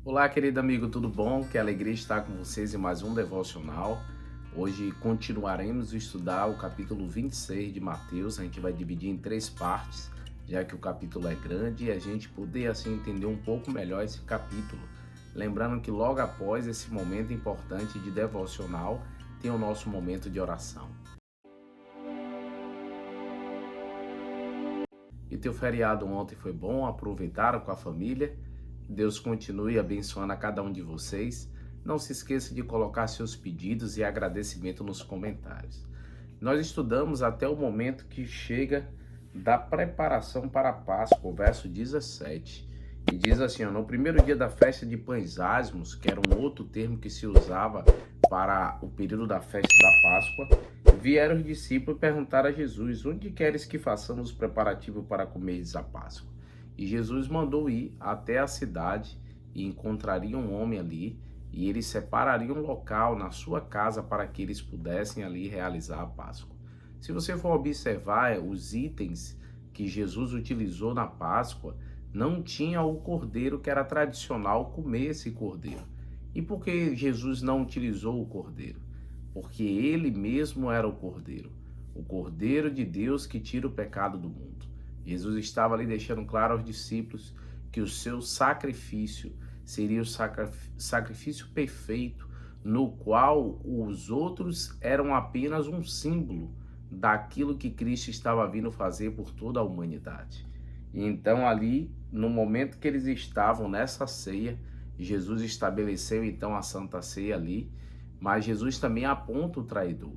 Olá, querido amigo, tudo bom? Que alegria estar com vocês em mais um devocional. Hoje continuaremos a estudar o capítulo 26 de Mateus. A gente vai dividir em três partes, já que o capítulo é grande e a gente poder assim entender um pouco melhor esse capítulo. Lembrando que logo após esse momento importante de devocional, tem o nosso momento de oração. E teu feriado ontem foi bom? Aproveitaram com a família? Deus continue abençoando a cada um de vocês. Não se esqueça de colocar seus pedidos e agradecimento nos comentários. Nós estudamos até o momento que chega da preparação para a Páscoa, o verso 17. E diz assim, no primeiro dia da festa de pães asmos, que era um outro termo que se usava para o período da festa da Páscoa, vieram os discípulos perguntar a Jesus: onde queres que façamos os preparativos para comeres a Páscoa? E Jesus mandou ir até a cidade e encontrariam um homem ali, e eles separariam um local na sua casa para que eles pudessem ali realizar a Páscoa. Se você for observar os itens que Jesus utilizou na Páscoa, não tinha o cordeiro que era tradicional comer esse cordeiro. E por que Jesus não utilizou o cordeiro? Porque ele mesmo era o cordeiro de Deus que tira o pecado do mundo. Jesus estava ali deixando claro aos discípulos que o seu sacrifício seria o sacrifício perfeito, no qual os outros eram apenas um símbolo daquilo que Cristo estava vindo fazer por toda a humanidade. E então ali, no momento que eles estavam nessa ceia, Jesus estabeleceu então a Santa Ceia ali, mas Jesus também aponta o traidor.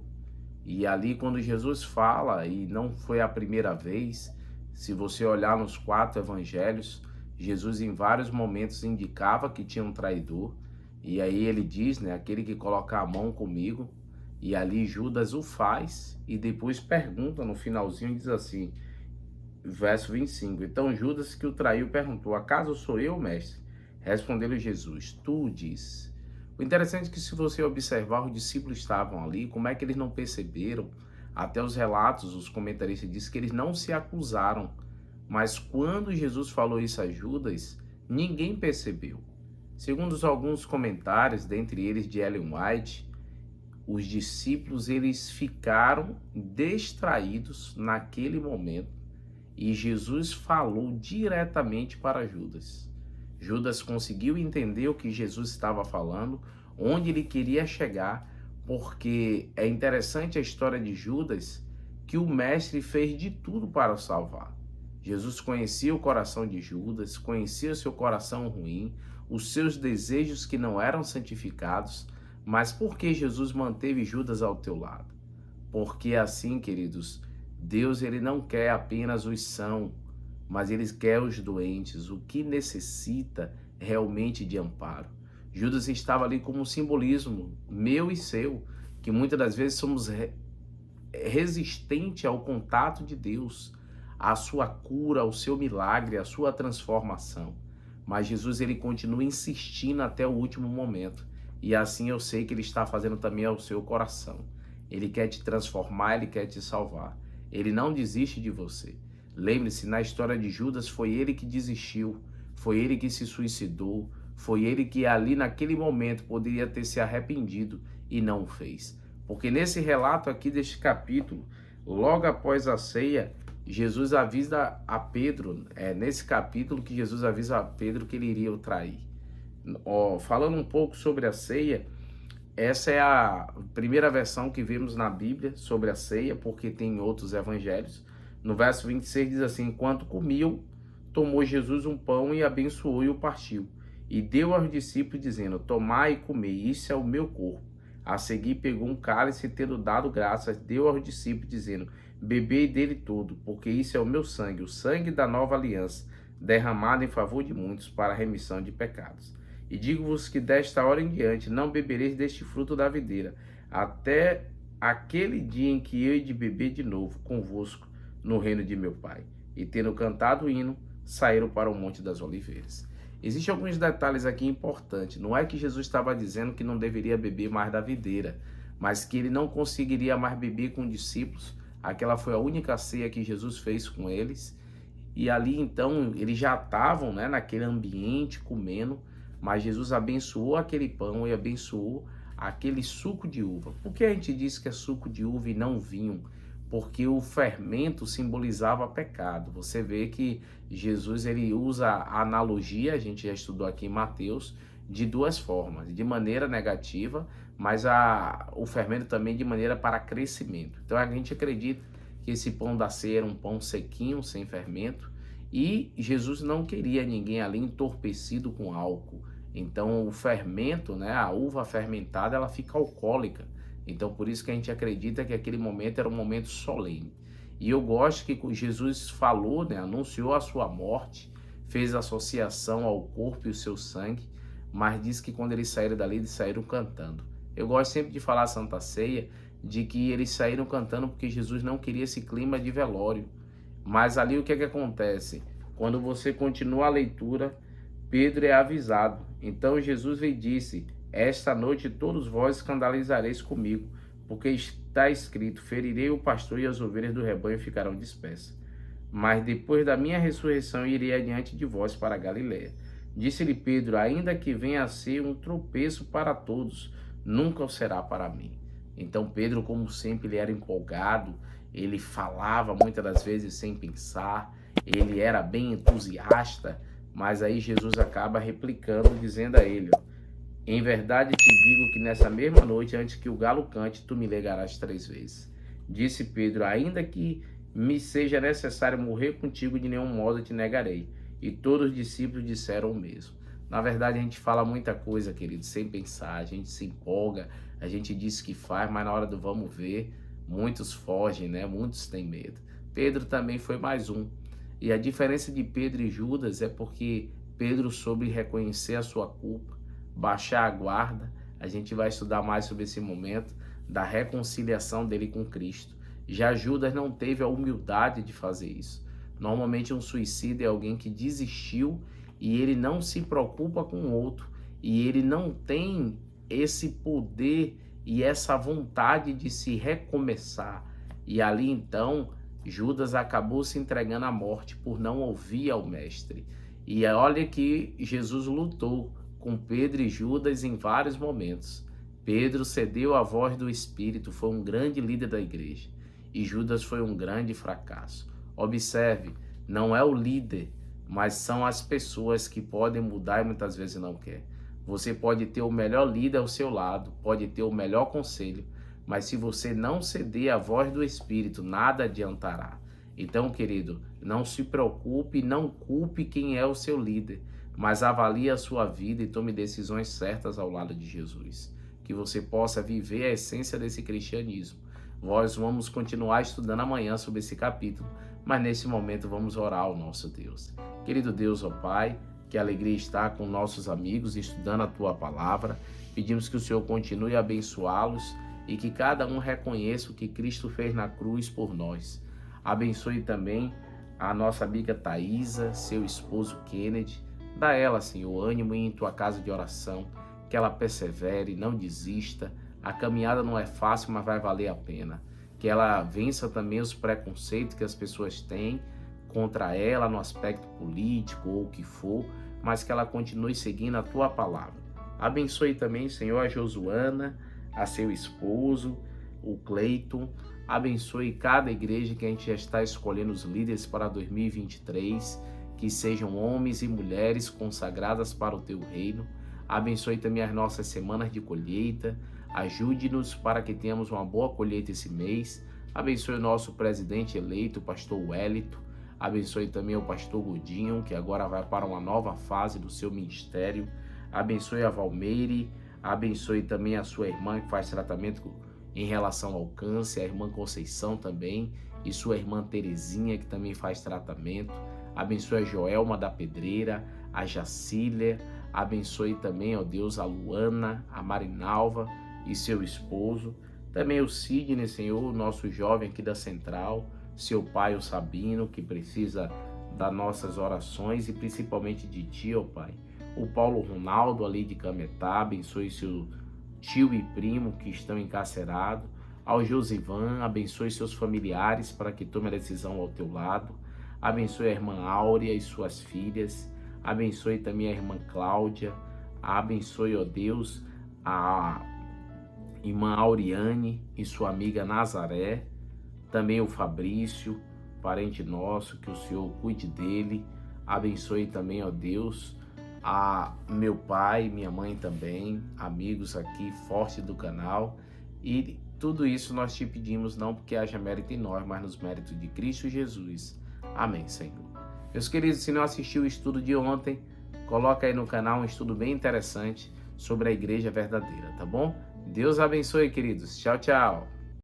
E ali quando Jesus fala, e não foi a primeira vez, se você olhar nos 4 evangelhos, Jesus em vários momentos indicava que tinha um traidor, e aí ele diz, né, aquele que coloca a mão comigo, e ali Judas o faz, e depois pergunta no finalzinho, diz assim, verso 25, então Judas que o traiu perguntou, acaso sou eu, mestre? Respondeu-lhe Jesus, tu o dizes. O interessante é que se você observar, os discípulos estavam ali, como é que eles não perceberam? Até os relatos, os comentaristas dizem que eles não se acusaram, mas quando Jesus falou isso a Judas, ninguém percebeu. Segundo alguns comentários, dentre eles de Ellen White, os discípulos eles ficaram distraídos naquele momento e Jesus falou diretamente para Judas. Judas conseguiu entender o que Jesus estava falando, onde ele queria chegar, porque é interessante a história de Judas, que o mestre fez de tudo para o salvar. Jesus conhecia o coração de Judas, conhecia o seu coração ruim, os seus desejos que não eram santificados, mas por que Jesus manteve Judas ao teu lado? Porque assim, queridos, Deus ele não quer apenas os sãos, mas ele quer os doentes, o que necessita realmente de amparo. Judas estava ali como um simbolismo meu e seu, que muitas das vezes somos resistentes ao contato de Deus, à sua cura, ao seu milagre, à sua transformação. Mas Jesus ele continua insistindo até o último momento. E assim eu sei que ele está fazendo também ao seu coração. Ele quer te transformar, ele quer te salvar. Ele não desiste de você. Lembre-se, na história de Judas, foi ele que desistiu, foi ele que se suicidou, foi ele que ali naquele momento poderia ter se arrependido e não o fez. Porque nesse relato aqui deste capítulo, logo após a ceia, Jesus avisa a Pedro, nesse capítulo que Jesus avisa a Pedro que ele iria o trair. Falando um pouco sobre a ceia, essa é a primeira versão que vemos na Bíblia sobre a ceia, porque tem outros evangelhos. No verso 26 diz assim, enquanto comiam, tomou Jesus um pão e abençoou e o partiu. E deu aos discípulos dizendo, tomai e comei, isso é o meu corpo. A seguir pegou um cálice e tendo dado graças, deu aos discípulos dizendo, bebei dele todo, porque isso é o meu sangue, o sangue da nova aliança, derramado em favor de muitos para a remissão de pecados. E digo-vos que desta hora em diante não bebereis deste fruto da videira, até aquele dia em que eu hei de beber de novo convosco no reino de meu Pai. E tendo cantado o hino, saíram para o Monte das Oliveiras. Existem alguns detalhes aqui importantes. Não é que Jesus estava dizendo que não deveria beber mais da videira, mas que ele não conseguiria mais beber com os discípulos. Aquela foi a única ceia que Jesus fez com eles. E ali então eles já estavam, naquele ambiente comendo. mas Jesus abençoou aquele pão e abençoou aquele suco de uva. Por que a gente diz que é suco de uva e não vinho? Porque o fermento simbolizava pecado. Você vê que Jesus ele usa a analogia, a gente já estudou aqui em Mateus, de duas formas, de maneira negativa, mas o fermento também de maneira para crescimento. Então a gente acredita que esse pão da ceia era um pão sequinho, sem fermento, e Jesus não queria ninguém ali entorpecido com álcool. Então o fermento, né, a uva fermentada, ela fica alcoólica. Então por isso que a gente acredita que aquele momento era um momento solene. E eu gosto que Jesus falou, né, anunciou a sua morte, fez associação ao corpo e o seu sangue, mas diz que quando eles saíram dali, eles saíram cantando. Eu gosto sempre de falar a Santa Ceia, de que eles saíram cantando porque Jesus não queria esse clima de velório. Mas ali o que é que acontece? Quando você continua a leitura, Pedro é avisado. Então Jesus lhe disse: esta noite todos vós escandalizareis comigo, porque está escrito: ferirei o pastor e as ovelhas do rebanho ficarão dispersas. Mas depois da minha ressurreição irei adiante de vós para a Galiléia. Disse-lhe Pedro: ainda que venha a ser um tropeço para todos, nunca o será para mim. Então Pedro, como sempre, ele era empolgado, ele falava muitas das vezes sem pensar, ele era bem entusiasta, mas aí Jesus acaba replicando, dizendo a ele: em verdade te digo que nessa mesma noite, antes que o galo cante, tu me negarás 3 vezes. Disse Pedro: ainda que me seja necessário morrer contigo, de nenhum modo te negarei. E todos os discípulos disseram o mesmo. Na verdade, a gente fala muita coisa, querido, sem pensar, a gente se empolga, a gente diz que faz, mas na hora do vamos ver, muitos fogem, né? Muitos têm medo. Pedro também foi mais um. E a diferença de Pedro e Judas é porque Pedro soube reconhecer a sua culpa, baixar a guarda. A gente vai estudar mais sobre esse momento da reconciliação dele com Cristo. Já Judas não teve a humildade de fazer isso. Normalmente um suicida é alguém que desistiu e ele não se preocupa com o outro, e ele não tem esse poder e essa vontade de se recomeçar. E ali então Judas acabou se entregando à morte por não ouvir ao mestre. E olha que Jesus lutou com Pedro e Judas em vários momentos. Pedro cedeu à voz do Espírito, foi um grande líder da igreja, e Judas foi um grande fracasso. Observe, não é o líder, mas são as pessoas que podem mudar e muitas vezes não quer. Você pode ter o melhor líder ao seu lado, pode ter o melhor conselho, mas se você não ceder à voz do Espírito, nada adiantará. Então, querido, não se preocupe, não culpe quem é o seu líder, mas avalie a sua vida e tome decisões certas ao lado de Jesus. Que você possa viver a essência desse cristianismo. Nós vamos continuar estudando amanhã sobre esse capítulo, mas nesse momento vamos orar ao nosso Deus. Querido Deus, ó Pai, que alegria estar com nossos amigos estudando a Tua Palavra. Pedimos que o Senhor continue a abençoá-los e que cada um reconheça o que Cristo fez na cruz por nós. Abençoe também a nossa amiga Thaisa, seu esposo Kennedy. Dá a ela, Senhor, ânimo em Tua casa de oração, que ela persevere, não desista. A caminhada não é fácil, mas vai valer a pena. Que ela vença também os preconceitos que as pessoas têm contra ela no aspecto político ou o que for, mas que ela continue seguindo a Tua Palavra. Abençoe também, Senhor, a Josuana, a seu esposo, o Cleiton. Abençoe cada igreja que a gente já está escolhendo os líderes para 2023, que sejam homens e mulheres consagradas para o Teu reino. Abençoe também as nossas semanas de colheita. Ajude-nos para que tenhamos uma boa colheita esse mês. Abençoe o nosso presidente eleito, o pastor Wellington. Abençoe também o pastor Godinho, que agora vai para uma nova fase do seu ministério. Abençoe a Valmeire. Abençoe também a sua irmã que faz tratamento em relação ao câncer, a irmã Conceição também, e sua irmã Terezinha, que também faz tratamento. Abençoe a Joelma da Pedreira, a Jacília. Abençoe também, ó Deus, a Luana, a Marinalva e seu esposo. Também o Sidney, Senhor, nosso jovem aqui da Central, seu pai, o Sabino, que precisa das nossas orações e principalmente de Ti, ó Pai. O Paulo Ronaldo, ali de Cametá, abençoe seu tio e primo que estão encarcerados. Ao Josivan, abençoe seus familiares para que tome a decisão ao Teu lado. Abençoe a irmã Áurea e suas filhas. Abençoe também a irmã Cláudia, Abençoe, ó Deus, a irmã Auriane e sua amiga Nazaré, também o Fabrício, parente nosso, que o Senhor cuide dele. Abençoe também, ó Deus, a meu pai, minha mãe também, amigos aqui fortes do canal. E tudo isso nós te pedimos não porque haja mérito em nós, mas nos méritos de Cristo Jesus. Amém, Senhor. Meus queridos, se não assistiu o estudo de ontem, coloca aí no canal um estudo bem interessante sobre a igreja verdadeira, tá bom? Deus abençoe, queridos. Tchau, tchau.